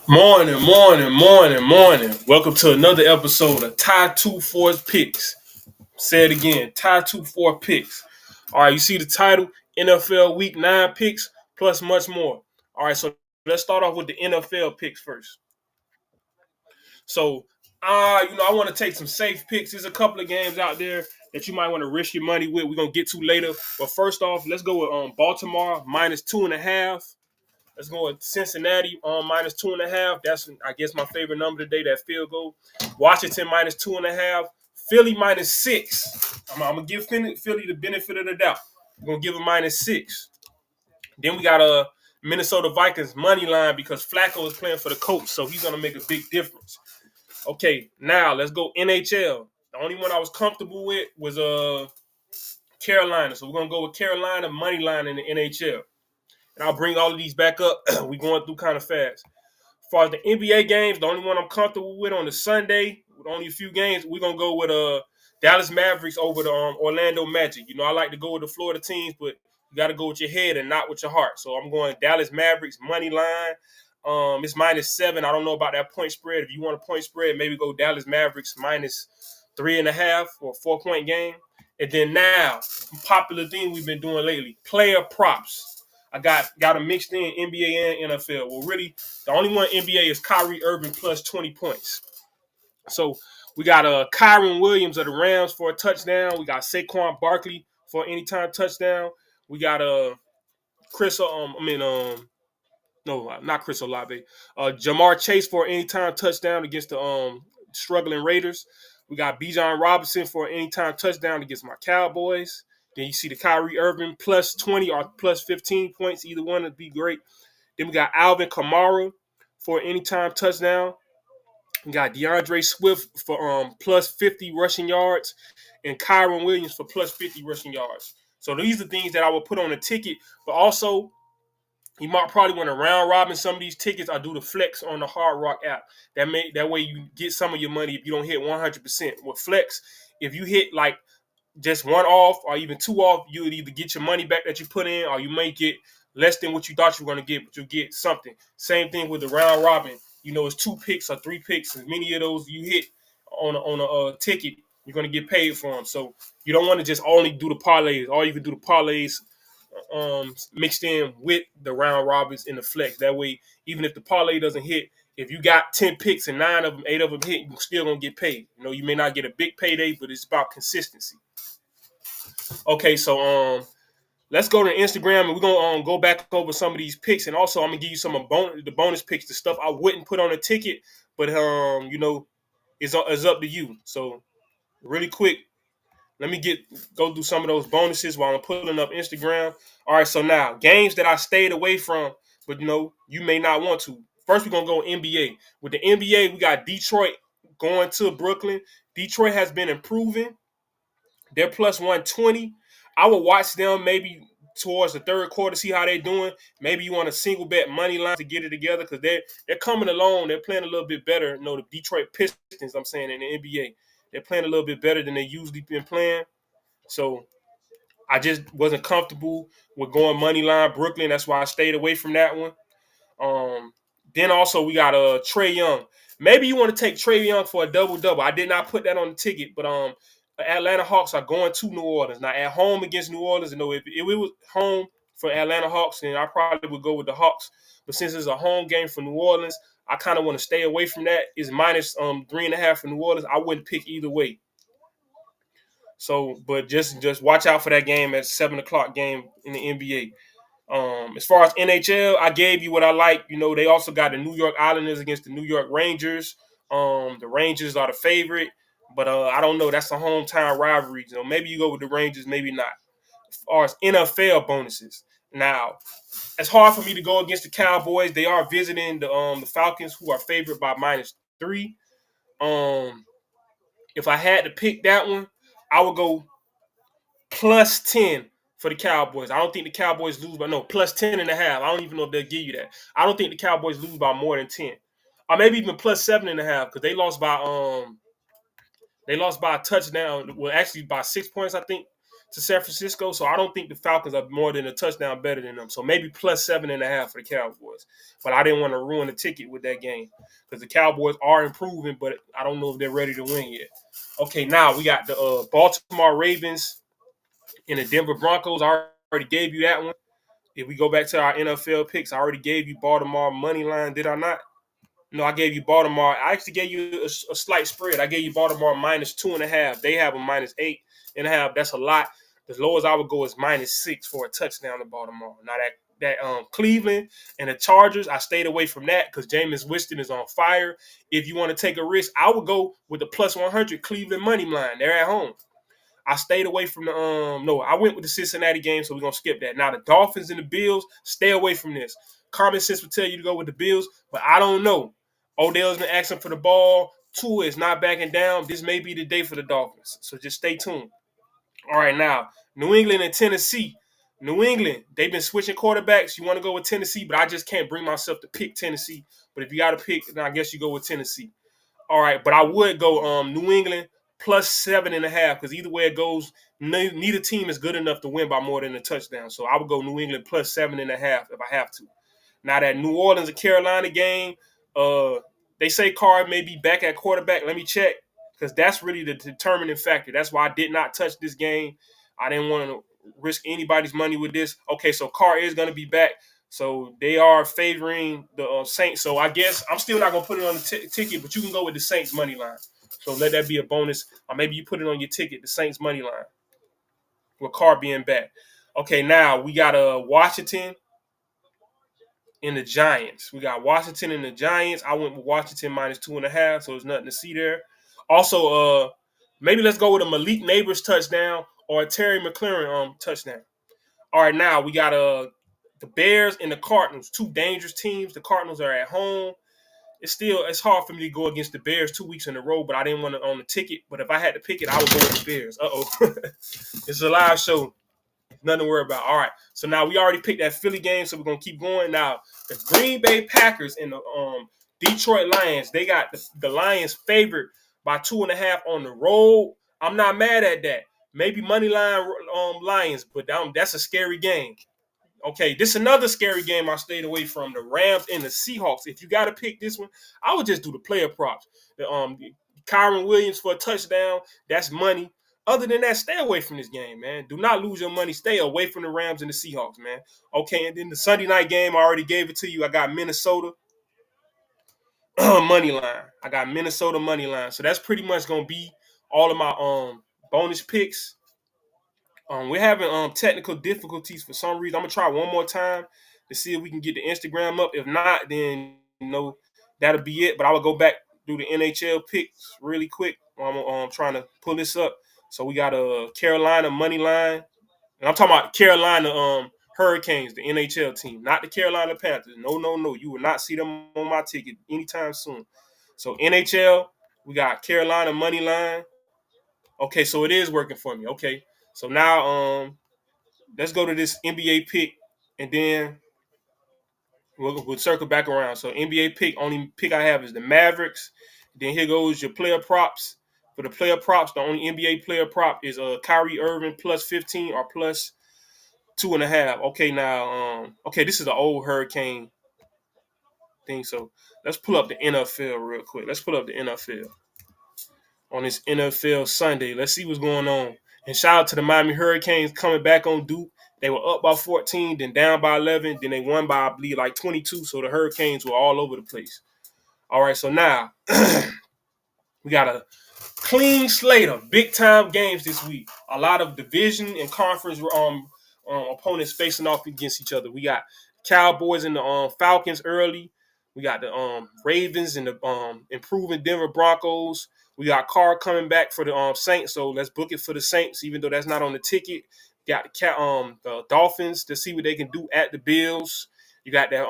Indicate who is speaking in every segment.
Speaker 1: Morning, morning, morning, morning. Welcome to another episode of Ty 24's Picks. Say it again, Ty 24 Picks. All right, you see the title, NFL Week 9 Picks, plus much more. All right, so let's start off with the NFL picks first. So, I want to take some safe picks. There's a couple of games out there that you might want to risk your money with. We're going to get to later. But first off, let's go with Baltimore minus 2.5. Let's go with Cincinnati on minus 2.5. That's, I guess, my favorite number today, that field goal. Washington minus 2.5. Philly minus 6. I'm going to give Philly the benefit of the doubt. I'm going to give them minus 6. Then we got a Minnesota Vikings money line because Flacco is playing for the Colts, so he's going to make a big difference. Okay, now let's go NHL. The only one I was comfortable with was Carolina. So we're going to go with Carolina money line in the NHL. And I'll bring all of these back up. We're going through kind of fast. As far as the NBA games, the only one I'm comfortable with on the Sunday, with only a few games, we're going to go with Dallas Mavericks over the Orlando Magic. You know, I like to go with the Florida teams, but you got to go with your head and not with your heart. So I'm going Dallas Mavericks money line. It's minus 7. I don't know about that point spread. If you want a point spread, maybe go Dallas Mavericks minus 3.5 or 4-point game. And then now, popular thing we've been doing lately, player props. I got them mixed in NBA and NFL. Well, really, the only one NBA is Kyrie Irving plus 20 points. So we got Kyron Williams of the Rams for a touchdown. We got Saquon Barkley for an anytime touchdown. We got not Chris Olave. Jamar Chase for an anytime touchdown against the struggling Raiders. We got Bijan Robinson for an anytime touchdown against my Cowboys. Then you see the Kyrie Irving plus 20 or plus 15 points. Either one would be great. Then we got Alvin Kamara for an anytime touchdown. We got DeAndre Swift for plus 50 rushing yards. And Kyron Williams for plus 50 rushing yards. So these are things that I would put on a ticket. But also, you might probably want to round robin some of these tickets. I do the flex on the Hard Rock app. That way you get some of your money if you don't hit 100%. With flex, if you hit like just one off or even two off, you would either get your money back that you put in or you may get less than what you thought you were going to get, but you'll get something. Same thing with the round robin. You know, it's 2 picks or 3 picks. As many of those you hit on a ticket, you're going to get paid for them. So you don't want to just only do the parlays. Or you can do the parlays mixed in with the round robins in the flex. That way, even if the parlay doesn't hit, if you got 10 picks and 8 of them hit, you're still going to get paid. You know, you may not get a big payday, but it's about consistency. Okay, so let's go to Instagram and we're gonna go back over some of these picks, and also I'm gonna give you some of the bonus picks, the stuff I wouldn't put on a ticket, but it's up to you. So really quick, let me go through some of those bonuses while I'm pulling up Instagram. All right, so now games that I stayed away from, but you may not want to. First, we're gonna go NBA. With the NBA, we got Detroit going to Brooklyn. Detroit has been improving. They're plus 120. I would watch them maybe towards the third quarter, see how they're doing. Maybe you want a single bet money line to get it together because they're coming along. They're playing a little bit better. The Detroit Pistons, I'm saying, in the NBA. They're playing a little bit better than they usually been playing. So I just wasn't comfortable with going money line Brooklyn. That's why I stayed away from that one. Then also we got Trae Young. Maybe you want to take Trae Young for a double-double. I did not put that on the ticket, but the Atlanta Hawks are going to New Orleans. Now, at home against New Orleans, if it was home for Atlanta Hawks, then I probably would go with the Hawks. But since it's a home game for New Orleans, I kind of want to stay away from that. It's minus 3.5 for New Orleans. I wouldn't pick either way. So, but just watch out for that game at 7 o'clock game in the NBA. As far as NHL, I gave you what I like. They also got the New York Islanders against the New York Rangers. The Rangers are the favorite, but I don't know. That's a hometown rivalry. Maybe you go with the Rangers, maybe not. As far as NFL bonuses, now it's hard for me to go against the Cowboys. They are visiting the Falcons, who are favored by minus 3. If I had to pick that one, I would go plus 10 for the Cowboys. I don't think the Cowboys lose by plus 10.5. I don't even know if they'll give you that. I don't think the Cowboys lose by more than 10. Or maybe even plus 7.5, because they lost by a touchdown. Well, actually by 6 points, I think. to San Francisco. So I don't think the Falcons are more than a touchdown better than them. So maybe plus 7.5 for the Cowboys. But I didn't want to ruin the ticket with that game because the Cowboys are improving, but I don't know if they're ready to win yet. Okay, now we got the Baltimore Ravens and the Denver Broncos. I already gave you that one. If we go back to our NFL picks, I already gave you Baltimore money line. Did I not? No, I gave you Baltimore. I actually gave you a slight spread. I gave you Baltimore minus 2.5. They have a minus 8.5. That's a lot. As low as I would go is -6 for a touchdown to Baltimore. Now that Cleveland and the Chargers, I stayed away from that because Jameis Winston is on fire. If you want to take a risk, I would go with the plus 100 Cleveland money line. They're at home. I stayed away from the I went with the Cincinnati game, so we're gonna skip that. Now the Dolphins and the Bills, stay away from this. Common sense would tell you to go with the Bills, but I don't know. Odell's been asking for the ball. Tua is not backing down. This may be the day for the Dolphins, so just stay tuned. All right, now New England and Tennessee. New England, they've been switching quarterbacks. You want to go with Tennessee, but I just can't bring myself to pick Tennessee. But if you got to pick, then I guess you go with Tennessee. All right, but I would go New England plus 7.5 because either way it goes, neither team is good enough to win by more than a touchdown. So I would go New England plus 7.5 if I have to. Now that New Orleans and Carolina game, they say Carr may be back at quarterback. Let me check because that's really the determining factor. That's why I did not touch this game. I didn't want to risk anybody's money with this. Okay, so Carr is going to be back. So they are favoring the Saints. So I guess I'm still not going to put it on the ticket, but you can go with the Saints money line. So let that be a bonus. Or maybe you put it on your ticket, the Saints money line, with Carr being back. Okay, now we got Washington and the Giants. We got Washington and the Giants. I went with Washington minus 2.5, so there's nothing to see there. Also, maybe let's go with a Malik Neighbors touchdown or a Terry McLaurin touchdown. All right, now we got the Bears and the Cardinals, two dangerous teams. The Cardinals are at home. It's hard for me to go against the Bears 2 weeks in a row, but I didn't want to own the ticket. But if I had to pick it, I would go with the Bears. It's a live show. Nothing to worry about. All right. So now we already picked that Philly game, so we're gonna keep going. Now the Green Bay Packers and the Detroit Lions, they got the Lions favored by 2.5 on the road. I'm not mad at that. Maybe money line Lions, but that's a scary game. Okay, this is another scary game I stayed away from, the Rams and the Seahawks. If you got to pick this one, I would just do the player props. The Kyron Williams for a touchdown, that's money. Other than that, stay away from this game, man. Do not lose your money. Stay away from the Rams and the Seahawks, man. Okay, and then the Sunday night game, I already gave it to you. I got Minnesota money line. I got Minnesota money line. So that's pretty much going to be all of my bonus picks. We're having technical difficulties for some reason. I'm gonna try one more time to see if we can get the Instagram up. If not, then that'll be it. But I will go back through the NHL picks really quick. I'm trying to pull this up. So we got a Carolina money line, and I'm talking about Carolina Hurricanes, the NHL team, not the Carolina Panthers. No. You will not see them on my ticket anytime soon. So NHL, we got Carolina money line. Okay, so it is working for me. Okay. So now let's go to this NBA pick, and then we'll circle back around. So NBA pick, only pick I have is the Mavericks. Then here goes your player props. For the player props, the only NBA player prop is Kyrie Irving plus 15 or plus 2.5. Okay, now this is an old Hurricane thing. So let's pull up the NFL real quick. Let's pull up the NFL on this NFL Sunday. Let's see what's going on. And shout out to the Miami Hurricanes coming back on Duke. They were up by 14, then down by 11, then they won by, I believe, like 22. So the Hurricanes were all over the place. All right, so now we got a clean slate of big-time games this week. A lot of division and conference opponents facing off against each other. We got Cowboys and the Falcons early. We got the Ravens and the improving Denver Broncos. We got Carr coming back for the Saints, so let's book it for the Saints, even though that's not on the ticket. Got the Dolphins to see what they can do at the Bills. You got that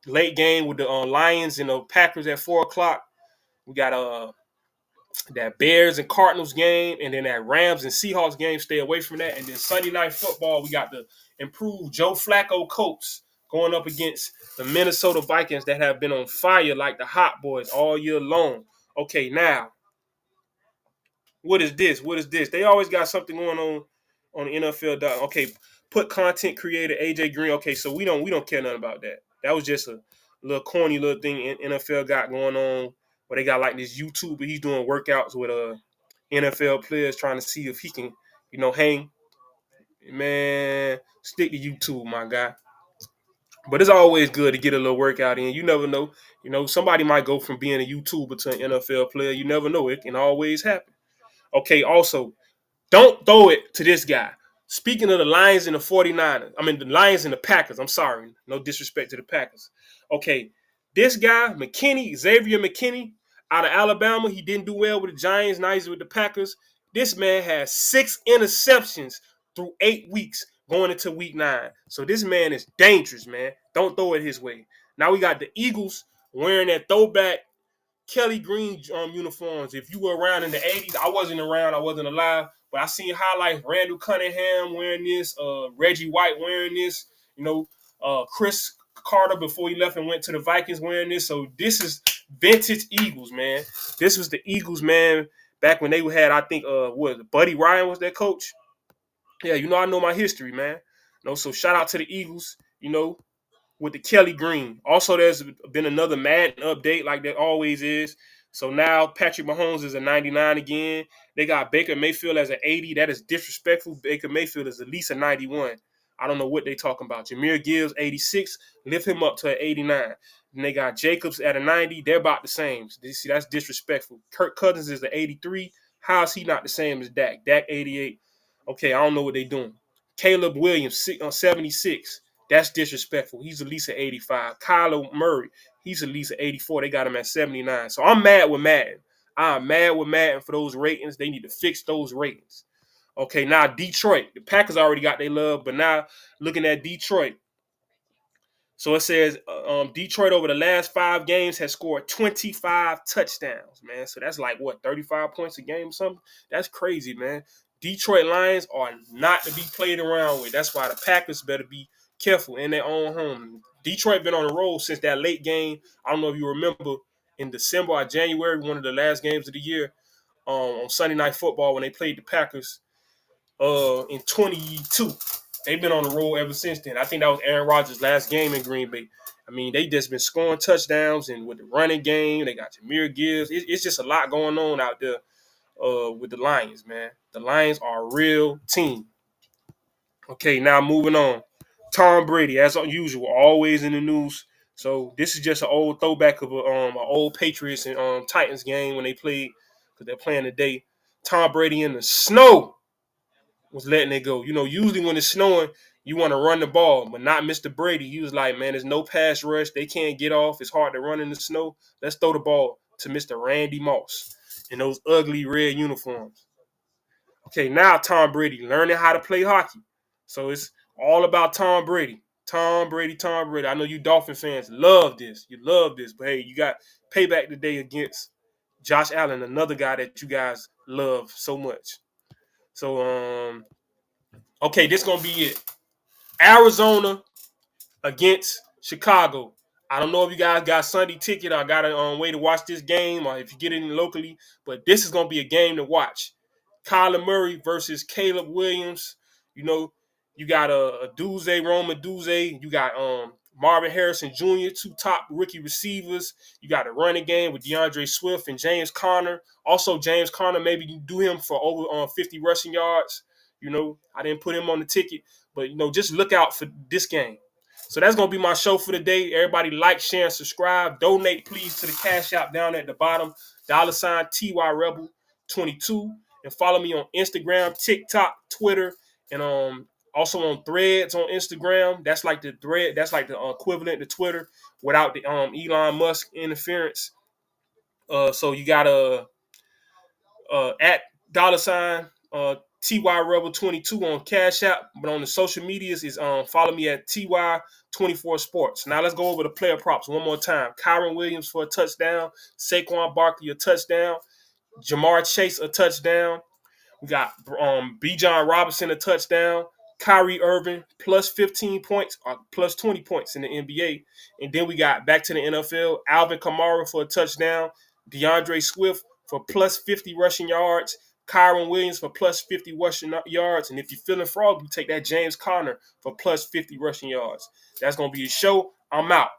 Speaker 1: late game with the Lions and the Packers at 4:00. We got that Bears and Cardinals game, and then that Rams and Seahawks game. Stay away from that. And then Sunday Night Football, we got the improved Joe Flacco Colts going up against the Minnesota Vikings that have been on fire like the Hot Boys all year long. Okay, now, what is this? They always got something going on on the NFL. Okay, put content creator AJ Green. Okay, so we don't care nothing about that. That was just a little corny little thing NFL got going on where they got like this YouTuber. He's doing workouts with NFL players trying to see if he can, hang. Man, stick to YouTube, my guy. But it's always good to get a little workout in. You never know. Somebody might go from being a YouTuber to an NFL player. You never know. It can always happen. Okay, also, don't throw it to this guy. Speaking of the Lions and the 49ers, the Lions and the Packers. I'm sorry. No disrespect to the Packers. Okay, this guy, Xavier McKinney, out of Alabama, he didn't do well with the Giants, now he's with the Packers. This man has 6 interceptions through 8 weeks going into week 9. So this man is dangerous, man. Don't throw it his way. Now we got the Eagles wearing that throwback Kelly Green uniforms. If you were around in the 80s, I wasn't around, I wasn't alive, but I seen highlights. Randall Cunningham wearing this, Reggie White wearing this, Chris Carter before he left and went to the Vikings wearing this. So this is vintage Eagles, man. This was the Eagles, man, back when they had, I think, Buddy Ryan was their coach. Yeah, I know my history, man. So shout out to the Eagles, with the Kelly Green. Also, there's been another Madden update like there always is. So now Patrick Mahomes is a 99 again. They got Baker Mayfield as an 80. That is disrespectful. Baker Mayfield is at least a 91. I don't know what they talking about. Jahmyr Gibbs, 86. Lift him up to an 89. And they got Jacobs at a 90. They're about the same. See, that's disrespectful. Kirk Cousins is an 83. How is he not the same as Dak? Dak, 88. Okay, I don't know what they're doing. Caleb Williams, 76. That's disrespectful. He's at least an 85. Kyler Murray, he's at least an 84. They got him at 79. So I'm mad with Madden. I'm mad with Madden for those ratings. They need to fix those ratings. Okay, now Detroit. The Packers already got their love, but now looking at Detroit. So it says Detroit over the last 5 games has scored 25 touchdowns, man. So that's like, 35 points a game or something? That's crazy, man. Detroit Lions are not to be played around with. That's why the Packers better be careful in their own home. Detroit been on the road since that late game. I don't know if you remember in December or January, one of the last games of the year, on Sunday Night Football when they played the Packers in 22. They've been on the road ever since then. I think that was Aaron Rodgers' last game in Green Bay. They just been scoring touchdowns, and with the running game, they got Jahmyr Gibbs. It's just a lot going on out there with the Lions, man. The Lions are a real team. Okay, now moving on. Tom Brady, as usual, always in the news. So this is just an old throwback of an old Patriots and Titans game when they played, because they're playing today. Tom Brady in the snow was letting it go. Usually when it's snowing, you want to run the ball, but not Mr. Brady. He was like, man, there's no pass rush. They can't get off. It's hard to run in the snow. Let's throw the ball to Mr. Randy Moss in those ugly red uniforms. Okay, now Tom Brady learning how to play hockey. So it's all about Tom Brady. Tom Brady, Tom Brady. I know you Dolphin fans love this. You love this. But, hey, you got payback today against Josh Allen, another guy that you guys love so much. So, okay, this is going to be it. Arizona against Chicago. I don't know if you guys got Sunday ticket or got a way to watch this game, or if you get it in locally, but this is going to be a game to watch. Kyler Murray versus Caleb Williams. You got a Duze, Roma Duze. You got Marvin Harrison Jr., 2 top rookie receivers. You got a running game with DeAndre Swift and James Conner. Also, James Conner, maybe you do him for over 50 rushing yards. I didn't put him on the ticket, but, just look out for this game. So that's going to be my show for the day. Everybody like, share, and subscribe. Donate, please, to the Cash App down at the bottom. $, TY Rebel 22. And follow me on Instagram, TikTok, Twitter, and also on Threads on Instagram. That's like the thread. That's like the equivalent to Twitter without the Elon Musk interference. So you got at $, TY Rebel 22 on Cash App, but on the social medias is follow me at TY24 Sports. Now let's go over the player props one more time. Kyren Williams for a touchdown, Saquon Barkley a touchdown, Jamar Chase a touchdown. We got Bijan Robinson a touchdown, Kyrie Irving plus 15 points or plus 20 points in the NBA. And then we got back to the NFL, Alvin Kamara for a touchdown, DeAndre Swift for plus 50 rushing yards, Kyron Williams for plus 50 rushing yards. And if you're feeling froggy, you take that James Conner for plus 50 rushing yards. That's going to be your show. I'm out.